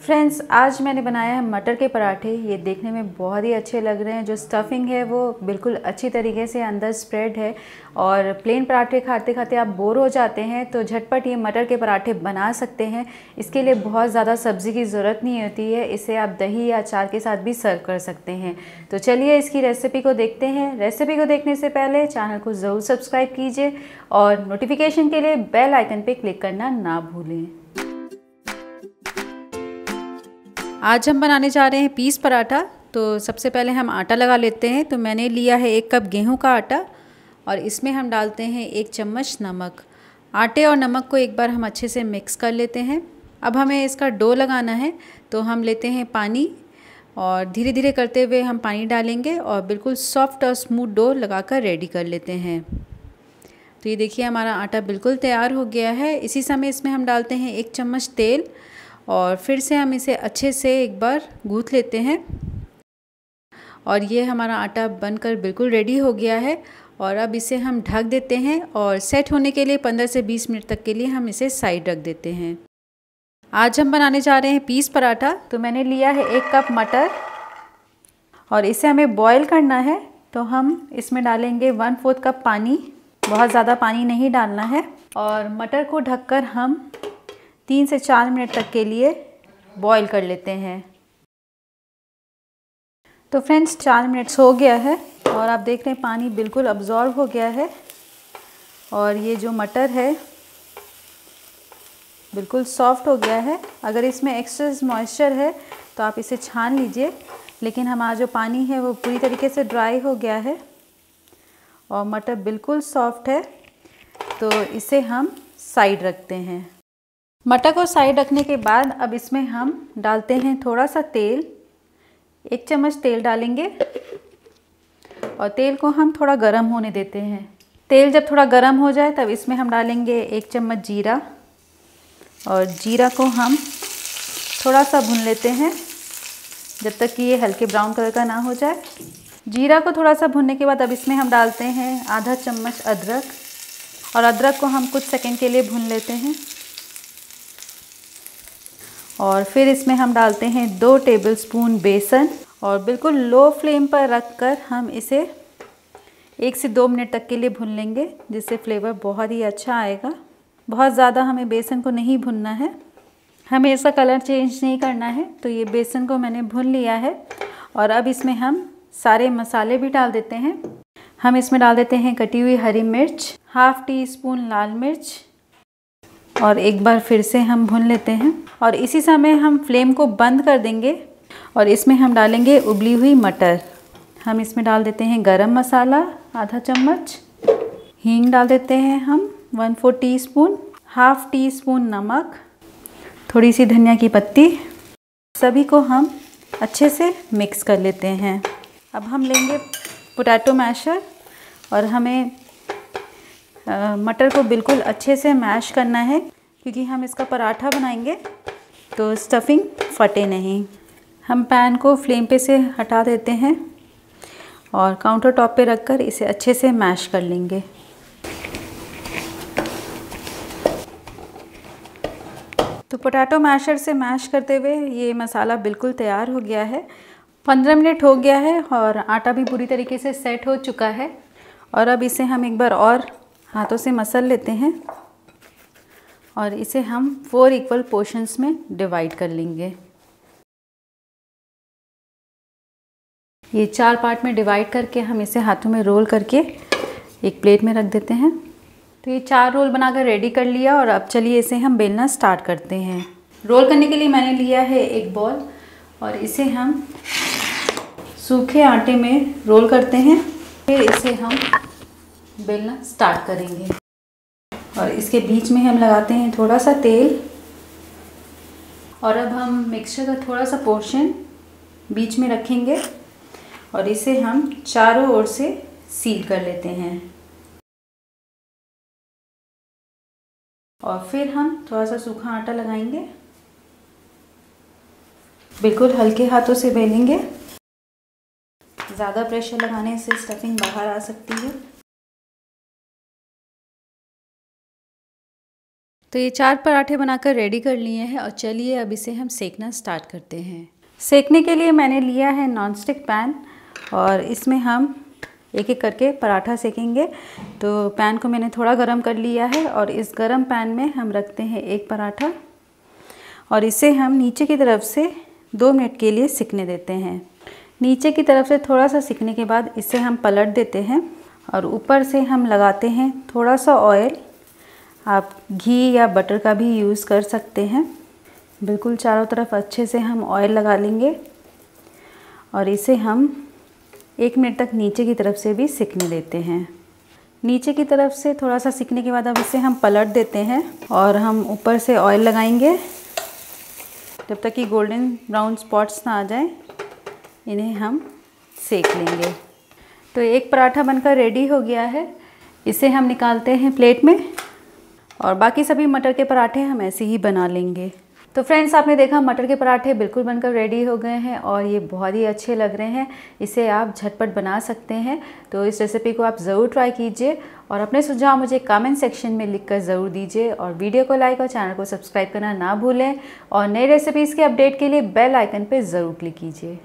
Friends, आज मैंने बनाया है मटर के पराठे। ये देखने में बहुत ही अच्छे लग रहे हैं। जो स्टफिंग है वो बिल्कुल अच्छी तरीके से अंदर स्प्रेड है और प्लेन पराठे खाते खाते आप बोर हो जाते हैं तो झटपट ये मटर के पराठे बना सकते हैं। इसके लिए बहुत ज़्यादा सब्ज़ी की ज़रूरत नहीं होती है। इसे आप दही या अचार के साथ भी सर्व कर सकते हैं। तो चलिए इसकी रेसिपी को देखते हैं। रेसिपी को देखने से पहले चैनल को ज़रूर सब्सक्राइब कीजिए और नोटिफिकेशन के लिए बेल आइकन पर क्लिक करना ना भूलें। आज हम बनाने जा रहे हैं पीस पराठा। तो सबसे पहले हम आटा लगा लेते हैं। तो मैंने लिया है 1 कप गेहूं का आटा और इसमें हम डालते हैं 1 चम्मच नमक। आटे और नमक को एक बार हम अच्छे से मिक्स कर लेते हैं। अब हमें इसका डो लगाना है तो हम लेते हैं पानी और धीरे धीरे करते हुए हम पानी डालेंगे और बिल्कुल सॉफ्ट और स्मूथ डो लगाकर रेडी कर लेते हैं। तो ये देखिए हमारा आटा बिल्कुल तैयार हो गया है। इसी समय इसमें हम डालते हैं 1 चम्मच तेल और फिर से हम इसे अच्छे से एक बार गूँथ लेते हैं। और ये हमारा आटा बनकर बिल्कुल रेडी हो गया है और अब इसे हम ढक देते हैं और सेट होने के लिए 15 से 20 मिनट तक के लिए हम इसे साइड रख देते हैं। आज हम बनाने जा रहे हैं पीस पराठा। तो मैंने लिया है 1 कप मटर और इसे हमें बॉईल करना है। तो हम इसमें डालेंगे 1/4 कप पानी। बहुत ज़्यादा पानी नहीं डालना है और मटर को ढककर हम 3 से 4 मिनट तक के लिए बॉईल कर लेते हैं। तो फ्रेंड्स 4 मिनट्स हो गया है और आप देख रहे हैं पानी बिल्कुल अब्जॉर्ब हो गया है और ये जो मटर है बिल्कुल सॉफ्ट हो गया है। अगर इसमें एक्सेस मॉइस्चर है तो आप इसे छान लीजिए, लेकिन हमारा जो पानी है वो पूरी तरीके से ड्राई हो गया है और मटर बिल्कुल सॉफ्ट है। तो इसे हम साइड रखते हैं। मटर को साइड रखने के बाद अब इसमें हम डालते हैं थोड़ा सा तेल। 1 चम्मच तेल डालेंगे और तेल को हम थोड़ा गरम होने देते हैं। तेल जब थोड़ा गरम हो जाए तब इसमें हम डालेंगे 1 चम्मच जीरा और जीरा को हम थोड़ा सा भून लेते हैं जब तक कि ये हल्के ब्राउन कलर का ना हो जाए। जीरा को थोड़ा सा भूनने के बाद अब इसमें हम डालते हैं आधा चम्मच अदरक और अदरक को हम कुछ सेकंड के लिए भून लेते हैं। और फिर इसमें हम डालते हैं 2 टेबलस्पून बेसन और बिल्कुल लो फ्लेम पर रखकर हम इसे 1 से 2 मिनट तक के लिए भून लेंगे, जिससे फ्लेवर बहुत ही अच्छा आएगा। बहुत ज़्यादा हमें बेसन को नहीं भूनना है, हमें इसका कलर चेंज नहीं करना है। तो ये बेसन को मैंने भून लिया है और अब इसमें हम सारे मसाले भी डाल देते हैं। हम इसमें डाल देते हैं कटी हुई हरी मिर्च, ½ टीस्पून लाल मिर्च और एक बार फिर से हम भून लेते हैं। और इसी समय हम फ्लेम को बंद कर देंगे और इसमें हम डालेंगे उबली हुई मटर। हम इसमें डाल देते हैं गरम मसाला आधा चम्मच, हींग डाल देते हैं हम 1/4 टीस्पून, ½ टीस्पून नमक, थोड़ी सी धनिया की पत्ती। सभी को हम अच्छे से मिक्स कर लेते हैं। अब हम लेंगे पोटैटो मैशर और हमें मटर को बिल्कुल अच्छे से मैश करना है, क्योंकि हम इसका पराठा बनाएंगे तो स्टफिंग फटे नहीं। हम पैन को फ्लेम पे से हटा देते हैं और काउंटर टॉप पे रखकर इसे अच्छे से मैश कर लेंगे। तो पोटैटो मैशर से मैश करते हुए ये मसाला बिल्कुल तैयार हो गया है। 15 मिनट हो गया है और आटा भी पूरी तरीके से सेट हो चुका है। और अब इसे हम एक बार और हाथों से मसल लेते हैं और इसे हम 4 इक्वल पोर्शंस में डिवाइड कर लेंगे। ये 4 पार्ट में डिवाइड करके हम इसे हाथों में रोल करके एक प्लेट में रख देते हैं। तो ये 4 रोल बनाकर रेडी कर लिया और अब चलिए इसे हम बेलना स्टार्ट करते हैं। रोल करने के लिए मैंने लिया है एक बॉल और इसे हम सूखे आटे में रोल करते हैं। फिर इसे हम बेलना स्टार्ट करेंगे और इसके बीच में हम लगाते हैं थोड़ा सा तेल। और अब हम मिक्सचर का थोड़ा सा पोर्शन बीच में रखेंगे और इसे हम चारों ओर से सील कर लेते हैं। और फिर हम थोड़ा सा सूखा आटा लगाएंगे, बिल्कुल हल्के हाथों से बेलेंगे। ज़्यादा प्रेशर लगाने से स्टफिंग बाहर आ सकती है। तो ये 4 पराठे बनाकर रेडी कर लिए हैं और चलिए अब इसे हम सेकना स्टार्ट करते हैं। सेकने के लिए मैंने लिया है नॉनस्टिक पैन और इसमें हम एक एक करके पराठा सेकेंगे। तो पैन को मैंने थोड़ा गरम कर लिया है और इस गरम पैन में हम रखते हैं एक पराठा और इसे हम नीचे की तरफ से 2 मिनट के लिए सिकने देते हैं। नीचे की तरफ से थोड़ा सा सिकने के बाद इसे हम पलट देते हैं और ऊपर से हम लगाते हैं थोड़ा सा ऑयल। आप घी या बटर का भी यूज़ कर सकते हैं। बिल्कुल चारों तरफ अच्छे से हम ऑयल लगा लेंगे और इसे हम 1 मिनट तक नीचे की तरफ से भी सिकने देते हैं। नीचे की तरफ से थोड़ा सा सिकने के बाद अब इसे हम पलट देते हैं और हम ऊपर से ऑयल लगाएंगे जब तक कि गोल्डन ब्राउन स्पॉट्स ना आ जाए। इन्हें हम सेक लेंगे। तो एक पराठा बनकर रेडी हो गया है। इसे हम निकालते हैं प्लेट में और बाकी सभी मटर के पराठे हम ऐसे ही बना लेंगे। तो फ्रेंड्स, आपने देखा मटर के पराठे बिल्कुल बनकर रेडी हो गए हैं और ये बहुत ही अच्छे लग रहे हैं। इसे आप झटपट बना सकते हैं। तो इस रेसिपी को आप ज़रूर ट्राई कीजिए और अपने सुझाव मुझे कमेंट सेक्शन में लिखकर ज़रूर दीजिए और वीडियो को लाइक और चैनल को सब्सक्राइब करना ना भूलें और नई रेसिपीज़ के अपडेट के लिए बेल आइकन पर ज़रूर क्लिक कीजिए।